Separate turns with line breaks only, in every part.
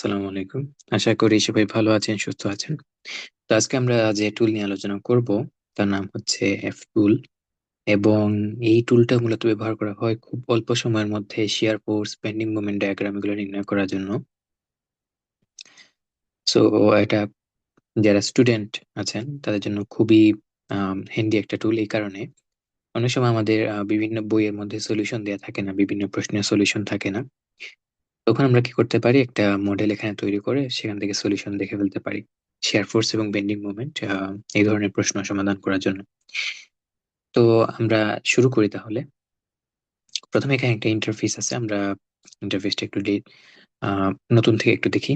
আসসালামু আলাইকুম। আশা করি সবাই ভালো আছেন, সুস্থ আছেন। তো আজকে আমরা যে টুল নিয়ে আলোচনা করব তার নাম হচ্ছে এফ টুল। এবং এই টুলটা মূলত ব্যবহার করা হয় খুব অল্প সময়ের মধ্যে share force, pending moment diagram এগুলো নির্ণয় করার জন্য। সো এটা যারা স্টুডেন্ট আছেন তাদের জন্য খুবই হ্যান্ডি একটা টুল। এই কারণে অনেক সময় আমাদের বিভিন্ন বইয়ের মধ্যে সলিউশন দেওয়া থাকে না, বিভিন্ন প্রশ্নের সলিউশন থাকে না। তখন আমরা কি করতে পারি, একটা মডেল এখানে তৈরি করে সেখান থেকে সলিউশন দেখে ফেলতে পারি শেয়ার ফোর্স এবং বেন্ডিং মোমেন্ট এই ধরনের প্রশ্ন সমাধান করার জন্য। তো আমরা শুরু করি তাহলে। প্রথমে এখানে একটা ইন্টারফেস আছে, আমরা ইন্টারফেসটা একটু নতুন থেকে একটু দেখি।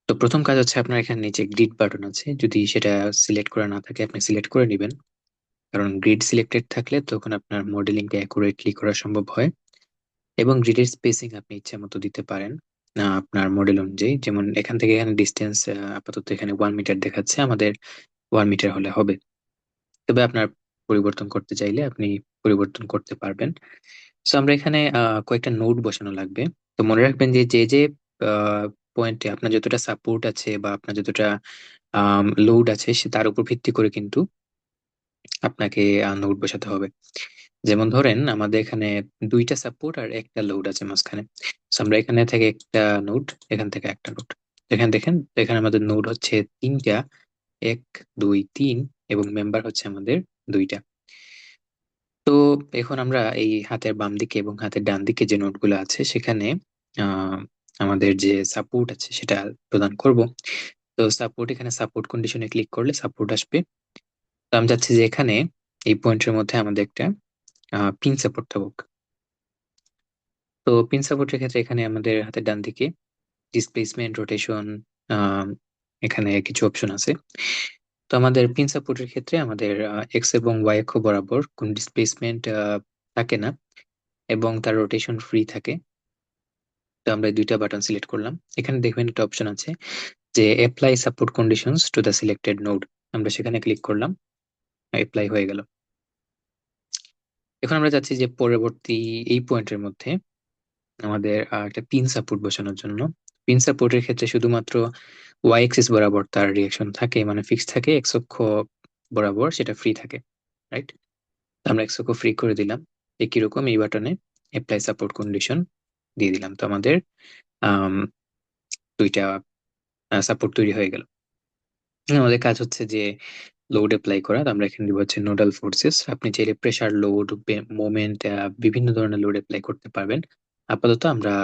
তো প্রথম কাজ হচ্ছে, আপনার এখানে নিচে গ্রিড বাটন আছে, যদি সেটা সিলেক্ট করা না থাকে আপনি সিলেক্ট করে নেবেন। কারণ গ্রিড সিলেক্টেড থাকলে তখন আপনার মডেলিংটা অ্যাকুরেটলি করা সম্ভব হয়। এবং গ্রিডের স্পেসিং আপনি ইচ্ছা মতো দিতে পারেন আপনার মডেল অনুযায়ী। যেমন এখান থেকে এখানে ডিস্টেন্স আপাতত এখানে 1 মিটার দেখাচ্ছে, আমাদের 1 মিটার হলে হবে। তবে আপনার পরিবর্তন করতে চাইলে আপনি পরিবর্তন করতে পারবেন। সো আমরা এখানে কয়েকটা নোড বসানো লাগবে। তো মনে রাখবেন যে যে যে পয়েন্টে আপনার যতটা সাপোর্ট আছে বা আপনার যতটা লোড আছে সে তার উপর ভিত্তি করে কিন্তু আপনাকে নোড বসাতে হবে। যেমন ধরেন আমাদের এখানে দুইটা সাপোর্ট আর একটা লোড আছে মাঝখানে। So আমরা এখানে থেকে একটা নোড, এখান থেকে একটা নোড। এখানে দেখেন, এখানে আমাদের নোড হচ্ছে তিনটা, 1 2 3, এবং মেম্বার হচ্ছে আমাদের দুইটা। তো এখন আমরা এই হাতের বাম দিকে এবং হাতের ডান দিকে যে নোড গুলো আছে সেখানে আহ আমাদের যে সাপোর্ট আছে সেটা প্রদান করব। তো সাপোর্ট, এখানে সাপোর্ট কন্ডিশনে ক্লিক করলে সাপোর্ট আসবে। তো আমি চাচ্ছি যে এখানে এই পয়েন্টের মধ্যে আমাদের একটা পিন সাপোর্ট থাকুক। তো পিন সাপোর্টের ক্ষেত্রে এখানে আমাদের হাতের ডান দিকে ডিসপ্লেসমেন্ট, রোটেশন, এখানে কিছু অপশন আছে। তো আমাদের পিন সাপোর্টের ক্ষেত্রে আমাদের এক্স এবং ওয়াই অক্ষ বরাবর কোন ডিসপ্লেসমেন্ট থাকে না, এবং তার রোটেশন ফ্রি থাকে। তো আমরা এই দুইটা বাটন সিলেক্ট করলাম। এখানে দেখবেন একটা অপশন আছে যে apply support conditions to the selected node. আমরা সেখানে ক্লিক করলাম, অ্যাপ্লাই হয়ে গেল। এখন আমরা যাচ্ছি যে পরবর্তী এই পয়েন্টের মধ্যে আমাদের একটা পিন সাপোর্ট বসানোর জন্য। পিন সাপোর্টের ক্ষেত্রে শুধুমাত্র ওয়াই এক্সিস বরাবর তার রিয়াকশন থাকে, মানে ফিক্স থাকে, এক্স অক্ষ বরাবর সেটা ফ্রি থাকে, রাইট? আমরা এক্স অক্ষ ফ্রি করে দিলাম। একই রকম এই বাটনে অ্যাপ্লাই সাপোর্ট কন্ডিশন দিয়ে দিলাম। তো আমাদের আম, দুইটা সাপোর্ট তৈরি হয়ে গেল। আমাদের কাজ হচ্ছে যে লোড অ্যাপ্লাই করা। তো আমরা এখানে দিব হচ্ছে নোডাল ফোর্সেস। আপনি চাইলে প্রেসার লোড, মোমেন্ট, বিভিন্ন ধরনের লোড অ্যাপ্লাই করতে পারবেন। আপাতত আমরা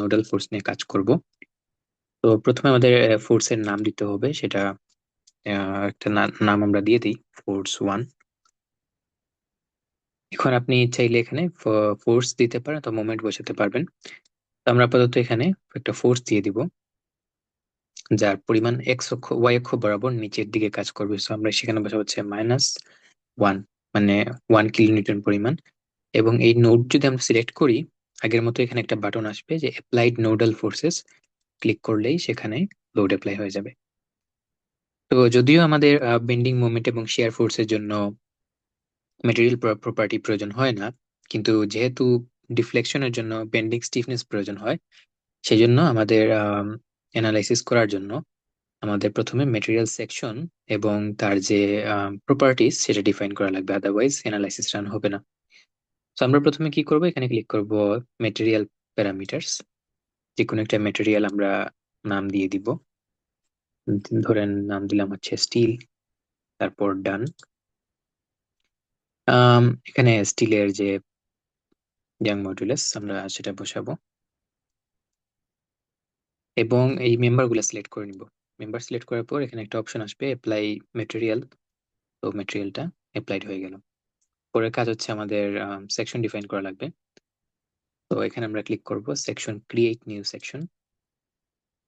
নোডাল ফোর্স নিয়ে কাজ করব। তো প্রথমে আমাদের ফোর্সের নাম দিতে হবে, সেটা একটা নাম আমরা দিয়ে দিই, ফোর্স 1। এখন আপনি চাইলে এখানে ফোর্স দিতে পারেন, তো মোমেন্ট বসাতে পারবেন। তো আমরা আপাতত এখানে একটা ফোর্স দিয়ে দিব, যার পরিমাণ এক্স অক্ষ ওয়াই অক্ষ বরাবর নিচের দিকে কাজ করবে। সো আমরা সেখানে বসা হচ্ছে -1, মানে 1 কিলোনিউটন পরিমাণ। এবং এই নোড যদি আমরা সিলেক্ট করি, আগের মতো এখানে একটা বাটন আসবে যে অ্যাপ্লাইড নোডাল ফোর্সেস। ক্লিক করলেই সেখানে লোড অ্যাপ্লাই হয়ে যাবে। তো যদিও আমাদের বেন্ডিং মোমেন্ট এবং শিয়ার ফোর্সের জন্য ম্যাটেরিয়াল প্রপার্টি প্রয়োজন হয় না, কিন্তু যেহেতু ডিফ্লেকশনের জন্য বেন্ডিং স্টিফনেস প্রয়োজন হয়, সেই জন্য আমাদের অ্যানালাইসিস করার জন্য আমাদের প্রথমে ম্যাটেরিয়াল সেকশন এবং তার যে প্রপার্টিস সেটা ডিফাইন করা লাগবে, আদারওয়াইজ অ্যানালাইসিস রান হবে না। তো আমরা প্রথমে কি করব, এখানে ক্লিক করব ম্যাটেরিয়াল প্যারামিটার্স। যে কোনো একটা ম্যাটেরিয়াল আমরা নাম দিয়ে দিব। ধরেন নাম দিলাম হচ্ছে স্টিল, তারপর ডান। এখানে স্টিলের যে ইয়াং মডুলাস আমরা সেটা বসাবো, এবং এই মেম্বার গুলো সিলেক্ট করে নিব। মেম্বার সিলেক্ট করার পর এখানে একটা অপশন আসবে অ্যাপ্লাই ম্যাটেরিয়াল। তো ম্যাটেরিয়ালটা অ্যাপ্লাইড হয়ে গেল। পরের কাজ হচ্ছে আমাদের সেকশন ডিফাইন করা লাগবে। তো এখানে আমরা ক্লিক করব সেকশন, ক্রিয়েট নিউ সেকশন,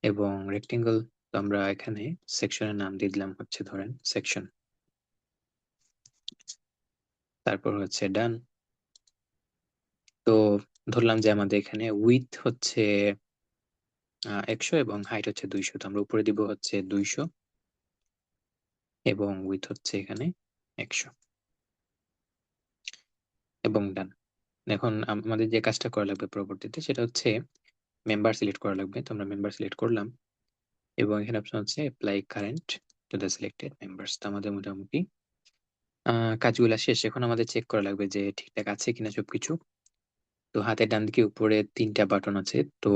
এবং রেক্টেঙ্গল। তো আমরা এখানে সেকশনের নাম দিয়ে দিলাম হচ্ছে ধরেন সেকশন, তারপর হচ্ছে ডান। তো ধরলাম যে আমাদের এখানে উইথ হচ্ছে 100 এবং হাইট হচ্ছে 200। তো আমরা উপরে দিব হচ্ছে 200 এবং উইথ হচ্ছে এখানে 100, এবং ডান। এখন আমাদের যে কাজটা করা লাগবে পরবর্তীতে সেটা হচ্ছে মেম্বার সিলেক্ট করা লাগবে, তো আমরা মেম্বার সিলেক্ট করলাম। এবং এখানে অপশন হচ্ছে apply current to the selected members. তো আমাদের মোটামুটি কাজগুলা শেষ। এখন আমাদের চেক করা লাগবে যে ঠিকঠাক আছে কিনা সবকিছু। তো হাতের ডান দিকে উপরে তিনটা বাটন আছে। তো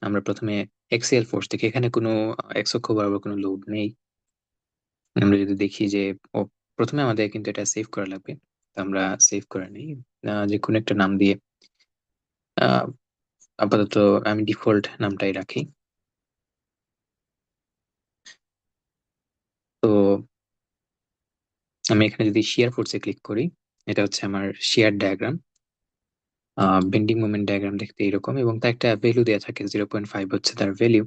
আমরা প্রথমে এক্সেল ফোর্স থেকে, এখানে কোনো এক্স অক্ষ বরাবর কোনো লোড নেই। আমরা যদি দেখি যে ও, প্রথমে আমাদের কিন্তু এটা সেভ করা লাগবে। তো আমরা সেভ করে নিই যে কোনো একটা নাম দিয়ে। আহ, আপাতত আমি ডিফল্ট নামটাই রাখি। তো আমি এখানে যদি শেয়ার ফোর্সে ক্লিক করি, এটা হচ্ছে আমার share diagram. Bending moment diagram দেখতে এরকম, এবং তার একটা ভ্যালু দেওয়া থাকে, 0.5 হচ্ছে তার ভ্যালু।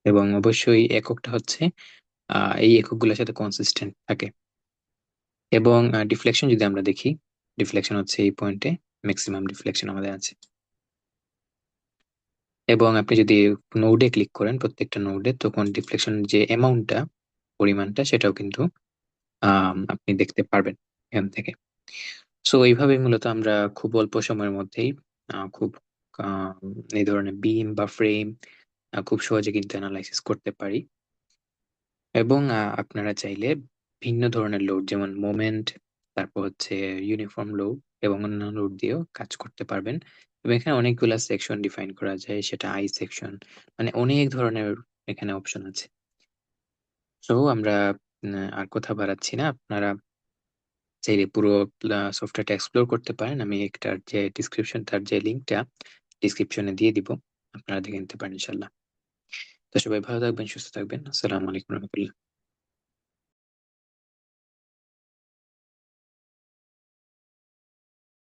এবং অবশ্যই এককটা হচ্ছে এই এককগুলোর সাথে কনসিস্টেন্ট থাকে। এবং ডিফ্লেকশন যদি আমরা দেখি, ডিফ্লেকশন হচ্ছে এই পয়েন্টে ম্যাক্সিমাম ডিফ্লেকশন আমাদের আছে। এবং আপনি যদি নোডে ক্লিক করেন, প্রত্যেকটা নোডে, তখন ডিফ্লেকশন যে অ্যামাউন্টটা, পরিমাণটা, সেটাও কিন্তু আপনি দেখতে পারবেন এখান থেকে। সো এইভাবে মূলত আমরা খুব অল্প সময়ের মধ্যেই খুব আম, এই ধরনের বিম বা ফ্রেম খুব সহজে কিন্তু অ্যানালাইসিস করতে পারি। এবং আপনারা চাইলে ভিন্ন ধরনের লোড, যেমন মোমেন্ট, তারপর হচ্ছে ইউনিফর্ম লোড এবং অন্যান্য লোড দিয়েও কাজ করতে পারবেন। এবং এখানে অনেকগুলা সেকশন ডিফাইন করা যায়, সেটা আই সেকশন, মানে অনেক ধরনের এখানে অপশন আছে। সো আমরা আর কথা বাড়াচ্ছি না, আপনারা চাইলে পুরো সফটওয়্যারটা এক্সপ্লোর করতে পারেন। আমি একটার যে ডিসক্রিপশন, তার যে লিঙ্কটা ডিসক্রিপশনে দিয়ে দিব, আপনারা দেখে নিতে পারেন ইনশাল্লাহ। তো সবাই ভালো থাকবেন, সুস্থ থাকবেন। আসসালামু আলাইকুম রহমতুল্লাহ।